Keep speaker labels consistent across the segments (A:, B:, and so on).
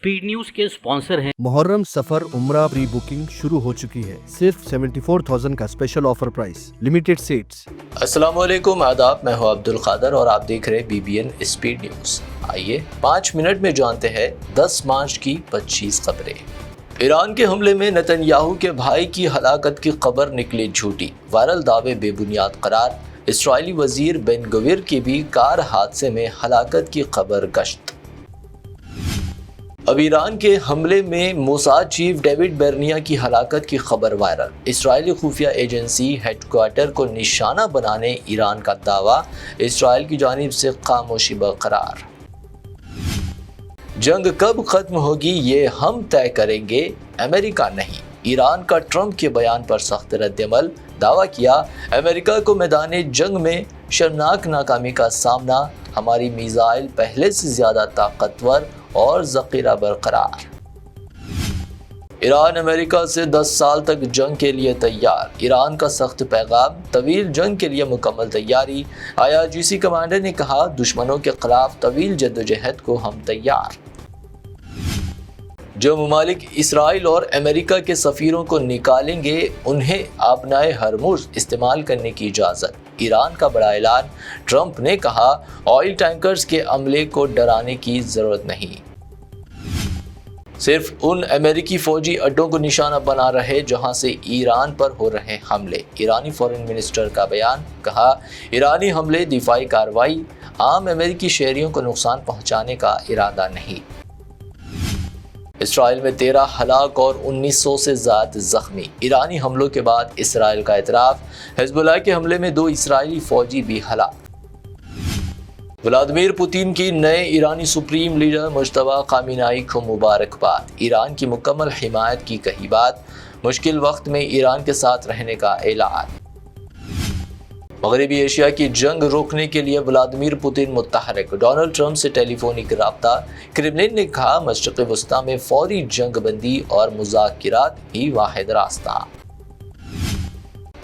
A: Speed news के sponsor हैं
B: मुहर्रम सफर उम्रा प्री बुकिंग शुरू हो चुकी है। सिर्फ 74,000 का special offer price, limited seats.
C: अस्सलाम वालेकुम, आदाब। मैं हूं अब्दुल कादर और आप देख रहे हैं BBN स्पीड न्यूज। आइए 5 मिनट में जानते हैं 10 मार्च की 25 खबरें। ईरान के हमले में नेतन्याहू के भाई की हलाकत की खबर निकली झूठी, वायरल दावे बेबुनियाद करार। इस्राइली वजीर बेन गवीर की भी कार हादसे में हलाकत की खबर गश्त। अब ईरान के हमले में मोसाद चीफ डेविड बेरनिया की हलाकत की खबर वायरल। इस्राइली खुफिया एजेंसी हेडक्वार्टर को निशाना बनाने ईरान का दावा, इस्राइल की जानिब से खामोशी बरकरार। जंग कब खत्म होगी ये हम तय करेंगे, अमेरिका नहीं। ईरान का ट्रंप के बयान पर सख्त रद्दअमल, दावा किया अमेरिका को मैदान जंग में शर्मनाक नाकामी का सामना, हमारी मिसाइल पहले से ज्यादा ताकतवर और ज़ख़ीरा बरकरार। ईरान अमेरिका से 10 साल तक जंग के लिए तैयार, ईरान का सख्त पैगाम, तवील जंग के लिए मुकम्मल तैयारी। IRGC कमांडर ने कहा, दुश्मनों के खिलाफ तवील जद्दोजहद को हम तैयार। जो ममालिक इसराइल और अमेरिका के सफ़ीरों को निकालेंगे, उन्हें आबनाए हरमुज़ इस्तेमाल करने की इजाज़त। ईरान का बड़ा ऐलान, ट्रंप ने कहा ऑयल टैंकर्स के अमले को डराने की ज़रूरत नहीं। सिर्फ उन अमेरिकी फ़ौजी अड्डों को निशाना बना रहे जहां से ईरान पर हो रहे हमले। ईरानी फॉरेन मिनिस्टर का बयान, कहा ईरानी हमले दिफाई कार्रवाई, आम अमेरिकी शहरियों को नुकसान पहुंचाने का इरादा नहीं। इसराइल में 13 हलाक और 1900 से ज़्यादा जख्मी। ईरानी हमलों के बाद इसराइल का एतराफ़, हिज़्बुल्लाह के हमले में 2 इसराइली फ़ौजी भी हलाक। व्लादिमीर पुतिन की नए ईरानी सुप्रीम लीडर मुज्तबा खामेनेई को मुबारकबाद, ईरान की मुकम्मल हिमायत की कही बात, मुश्किल वक्त में ईरान के साथ रहने का ऐलान। मगरबी एशिया की जंग रोकने के लिए व्लादिमीर पुतिन मुतहरिक, डोनाल्ड ट्रंप से टेलीफोनिक राब्ता। क्रेमलिन ने कहा मशरिक़ वस्ता में फौरी जंग बंदी और मुज़ाकिरात ही वाहिद रास्ता।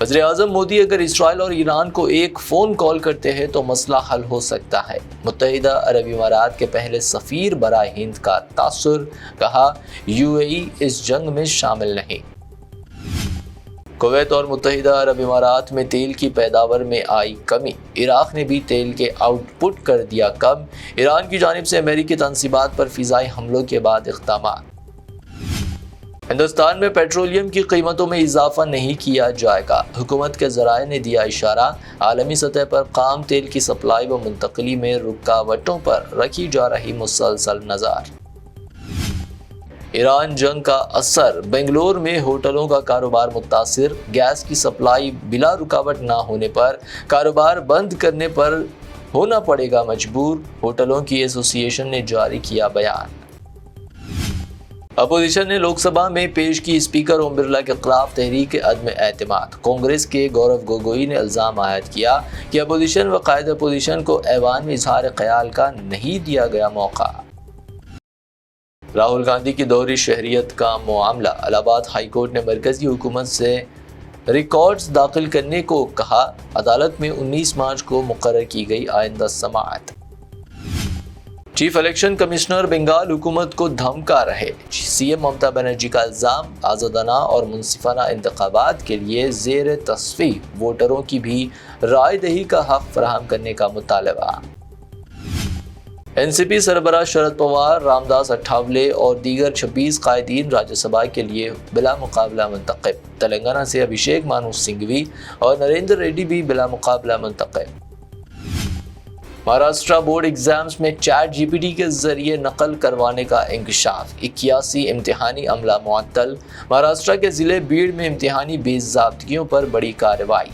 C: वज़ीर-ए-आज़म मोदी अगर इसराइल और ईरान को एक फ़ोन कॉल करते हैं तो मसला हल हो सकता है। मुत्तहिदा अरब इमारात के पहले सफ़ीर बराए हिंद का तासुर, कहा UAE इस जंग में शामिल नहीं। कुवैत और मुत्तहिदा अरब इमारात में तेल की पैदावार में आई कमी, इराक़ ने भी तेल के आउटपुट कर दिया कम। ईरान की जानिब से अमेरिकी तनसीबात पर फ़िज़ाई हमलों के बाद इक़दामात। हिंदुस्तान में पेट्रोलियम की कीमतों में इजाफा नहीं किया जाएगा, हुकूमत के ज़राए ने दिया इशारा। आलमी सतह पर खाम तेल की सप्लाई व मुंतकली में रुकावटों पर रखी जा रही मुसलसल नज़र। ईरान जंग का असर, बेंगलोर में होटलों का कारोबार मुतासिर, गैस की सप्लाई बिला रुकावट ना होने पर कारोबार बंद करने पर होना पड़ेगा मजबूर, होटलों की एसोसिएशन ने जारी किया बयान। अपोजिशन ने लोकसभा में पेश की स्पीकर ओम बिरला के खिलाफ तहरीक अदम एतमाद। कांग्रेस के गौरव गोगोई ने इल्ज़ाम आयद किया कि अपोजिशन व कायद अपोजिशन को ऐवान में इजहार ख्याल का नहीं दिया गया मौका। राहुल गांधी की दोहरी शहरियत का मामला, इलाहाबाद हाई कोर्ट ने मरकजी हुकूमत से रिकॉर्ड्स दाखिल करने को कहा। अदालत में 19 मार्च को मुकर्रर की गई आइंदा समाअत। चीफ इलेक्शन कमिश्नर बंगाल हुकूमत को धमका रहे, CM ममता बनर्जी का इल्ज़ाम, आज़ादाना और मुनसिफाना इंतखाबात के लिए ज़ेर तस्वीब वोटरों की भी राय दही का हक़ फराहम करने का मुतालबा। NCP सरबराह शरद पवार, रामदास अठावले और दीगर 26 कायदीन राज्यसभा के लिए बिला मुकाबला मुंतखब। तेलंगाना से अभिषेक मानु सिंघवी और नरेंद्र रेड्डी भी बिला मुकाबला मुंतखब। महाराष्ट्र बोर्ड एग्जाम्स में ChatGPT के जरिए नकल करवाने का इंकशाफ, 81 इम्तिहानी अमला मुअत्तल। महाराष्ट्र के जिले बीड़ में इम्तिहानी बेज़ाब्तियों पर बड़ी कार्रवाई।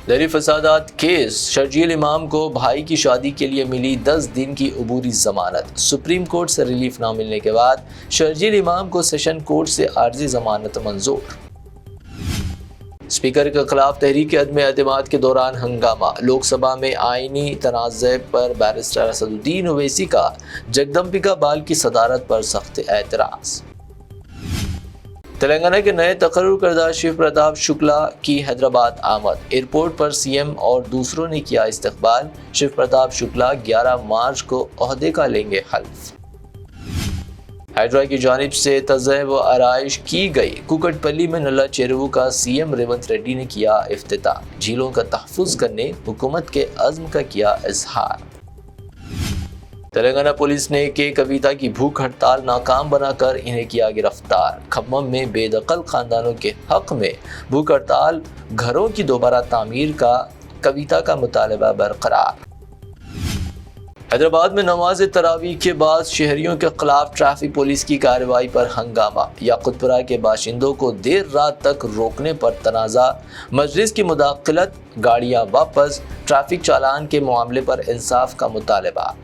C: दहरी फसादात केस, शर्जील इमाम को भाई की शादी के लिए मिली 10 दिन की अबूरी जमानत। सुप्रीम कोर्ट से रिलीफ न मिलने के बाद शर्जील इमाम को सेशन कोर्ट से आर्जी जमानत मंजूर। स्पीकर के खिलाफ तहरीक अदम एतमाद के दौरान हंगामा, लोकसभा में आईनी तनाज़े पर बैरिस्टर असदुद्दीन ओवैसी का जगदम्बिका बाल की सदारत पर सख्त एतराज़। तेलंगाना के नए तकर्रुर करदा शिव प्रताप शुक्ला की हैदराबाद आमद, एयरपोर्ट पर CM और दूसरों ने किया इस्तकबाल। शिव प्रताप शुक्ला 11 मार्च को ओहदे का लेंगे हल्फ। हाइड्रा की जानिब से तज़य्युब व आराइश की गई कुकटपल्ली में नल्ला चेरुवू का सीएम रेवंत रेड्डी ने किया इफ्तिताह। झीलों का तहफ़्फ़ुज़ करने हुकूमत के अज़्म का किया इज़हार। तेलंगाना पुलिस ने के कविता की भूख हड़ताल नाकाम बनाकर इन्हें किया गिरफ्तार। खम्मम में बेदखल खानदानों के हक में भूख हड़ताल, घरों की दोबारा तामीर का कविता का मुतालबा बरकरार। हैदराबाद में नमाज तरावी के बाद शहरियों के खिलाफ ट्रैफिक पुलिस की कार्रवाई पर हंगामा। याकुतपुरा के बाशिंदों को देर रात तक रोकने पर तनाज़ा, मजलिस की मुदाखलत, गाड़ियां वापस, ट्रैफिक चालान के मामले पर इंसाफ का मुतालबा।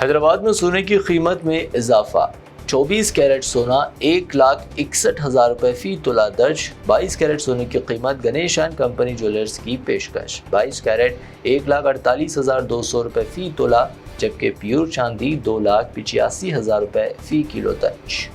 C: हैदराबाद में सोने की कीमत में इजाफा। 24 कैरेट सोना 1,61,000 रुपये फी तोला दर्ज। 22 कैरेट सोने की कीमत गणेश एंड कंपनी ज्वेलर्स की पेशकश। 22 कैरेट 1,48,200 रुपये फी तोला, जबकि प्योर चांदी 2,85,000 रुपये फी किलो दर्ज।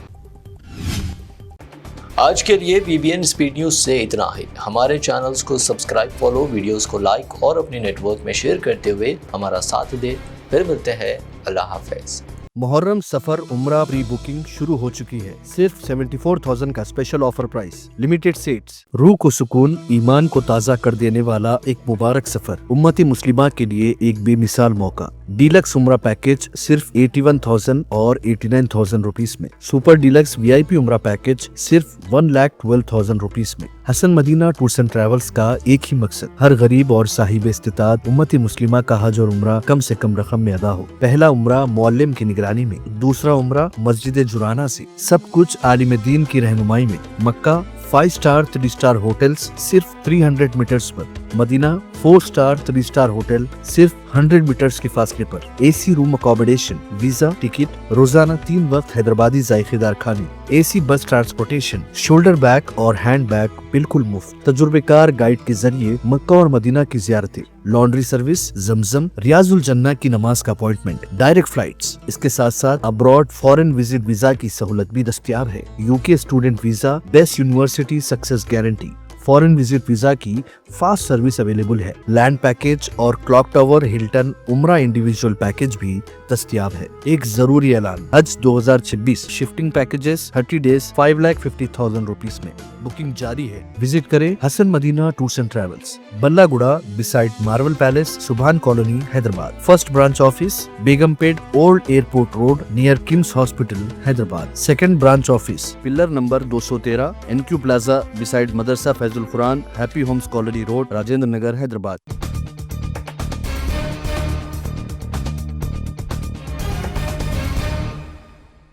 C: आज के लिए BBN स्पीड न्यूज़ से इतना ही। हमारे चैनल्स को सब्सक्राइब, फॉलो, वीडियोस को लाइक और अपने नेटवर्क में शेयर करते हुए हमारा साथ दें। फिर मिलते हैं। अल्लाह हाफ़िज़।
B: मुहर्रम सफर उम्रा प्री बुकिंग शुरू हो चुकी है। सिर्फ 74,000 का special offer price, limited seats. रूह को सुकून, ईमान को ताज़ा कर देने वाला एक मुबारक सफर, उम्मती मुस्लिमा के लिए एक बेमिसाल मौका। डीलक्स उम्रा पैकेज सिर्फ 81,000 और 89,000 रुपीस में। सुपर डीलक्स VIP उम्रा पैकेज सिर्फ 1,12,000 रुपीस में। Hasan Madina tours and travels का एक ही मकसद, हर गरीब और साहिब इस्तिताद उम्मती मुस्लिमा का हज और उम्रा कम से कम रकम में अदा हो। पहला उम्रा मुअल्लिम की निगरानी में, दूसरा उम्रा मस्जिद जुराना से, सब कुछ आलिम दीन की रहनुमाई में। मक्का 5 स्टार 3 स्टार होटल्स सिर्फ 300 मीटर्स पर। मदीना 4 स्टार 3 स्टार होटल सिर्फ 100 मीटर्स के फासले पर। AC room accommodation, visa, ticket, रोजाना 3 वक्त हैदराबादी जायकेदार खाने, AC बस ट्रांसपोर्टेशन, शोल्डर बैग और हैंड बैग बिल्कुल मुफ्त। तजुर्बेकार गाइड के जरिए मक्का और मदीना की जियारतें, लॉन्ड्री सर्विस, जमजम, रियाजुल जन्ना की नमाज का अपॉइंटमेंट, डायरेक्ट फ्लाइट्स। इसके साथ साथ अब्रॉड फॉरेन विजिट वीजा की सहूलत भी दस्तयाब है। UK student visa, best university success guarantee, foreign visit visa की फास्ट सर्विस अवेलेबल है। लैंड पैकेज और क्लॉक टावर, हिल्टन उम्रा इंडिविजुअल पैकेज भी दस्तयाब है। एक जरूरी ऐलान, हज 2026 शिफ्टिंग पैकेजेस 30 डेज 5,50,000 रुपीस में बुकिंग जारी है। विजिट करें Hasan Madina tours and travels, Ballaguda beside marvel palace, Subhan colony, Hyderabad. First branch office Begumpet old airport road near KIMS hospital, Hyderabad. Second branch office pillar number 213 NQ plaza beside Madrasa Faizul Quran, happy homes colony road, Rajendra Nagar, Hyderabad.